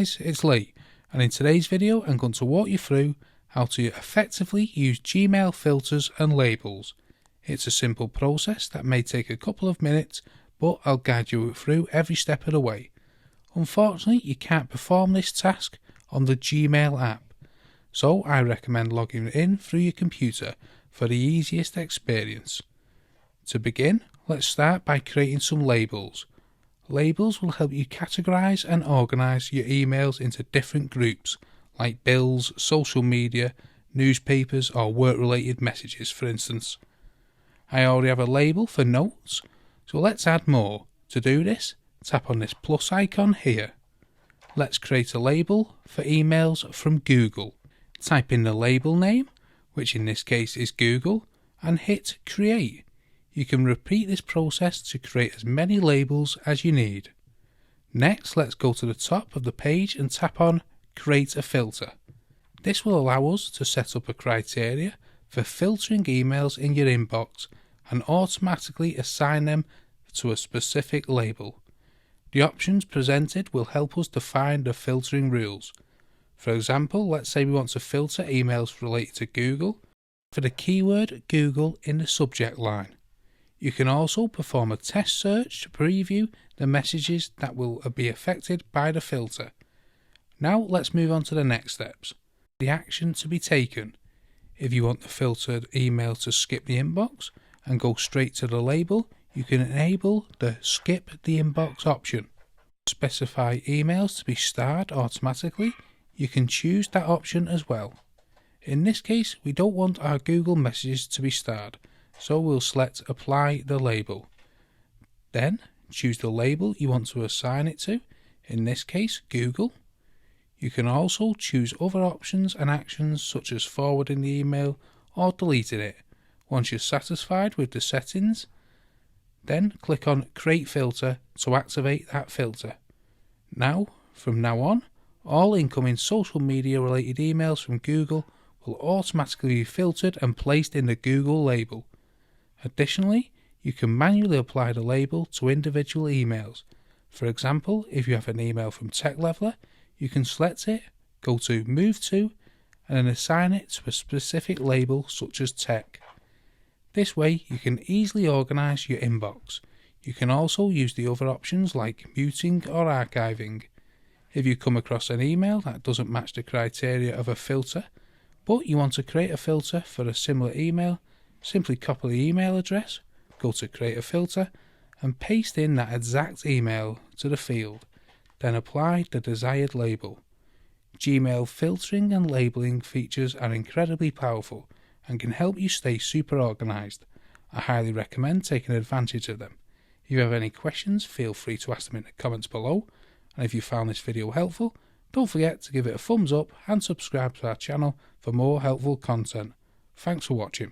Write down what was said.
It's Lee, and in today's video I'm going to walk you through how to effectively use Gmail filters and labels. It's a simple process that may take a couple of minutes, but I'll guide you through every step of the way. Unfortunately, you can't perform this task on the Gmail app, so I recommend logging in through your computer for the easiest experience. To begin, let's start by creating some labels. Labels will help you categorize and organize your emails into different groups, like bills, social media, newspapers, or work-related messages, for instance. I already have a label for notes, so let's add more. To do this, tap on this plus icon here. Let's create a label for emails from Google. Type in the label name, which in this case is Google, and hit create. You can repeat this process to create as many labels as you need. Next, let's go to the top of the page and tap on Create a Filter. This will allow us to set up a criteria for filtering emails in your inbox and automatically assign them to a specific label. The options presented will help us define the filtering rules. For example, let's say we want to filter emails related to Google for the keyword Google in the subject line. You can also perform a test search to preview the messages that will be affected by the filter. Now let's move on to the next steps. The action to be taken. If you want the filtered email to skip the inbox and go straight to the label, you can enable the skip the inbox option. Specify emails to be starred automatically. You can choose that option as well. In this case, we don't want our Google messages to be starred, so we'll select apply the label. Then choose the label you want to assign it to, in this case Google. You can also choose other options and actions such as forwarding the email or deleting it. Once you're satisfied with the settings, then click on Create Filter to activate that filter. Now, from now on, all incoming social media related emails from Google will automatically be filtered and placed in the Google label. Additionally, you can manually apply the label to individual emails. For example, if you have an email from Tech Leveler, you can select it, go to Move To, and then assign it to a specific label such as Tech. This way, you can easily organize your inbox. You can also use the other options like muting or archiving. If you come across an email that doesn't match the criteria of a filter, but you want to create a filter for a similar email, simply copy the email address, go to Create a Filter, and paste in that exact email to the field. Then apply the desired label. Gmail filtering and labeling features are incredibly powerful and can help you stay super organized. I highly recommend taking advantage of them. If you have any questions, feel free to ask them in the comments below. And if you found this video helpful, don't forget to give it a thumbs up and subscribe to our channel for more helpful content. Thanks for watching.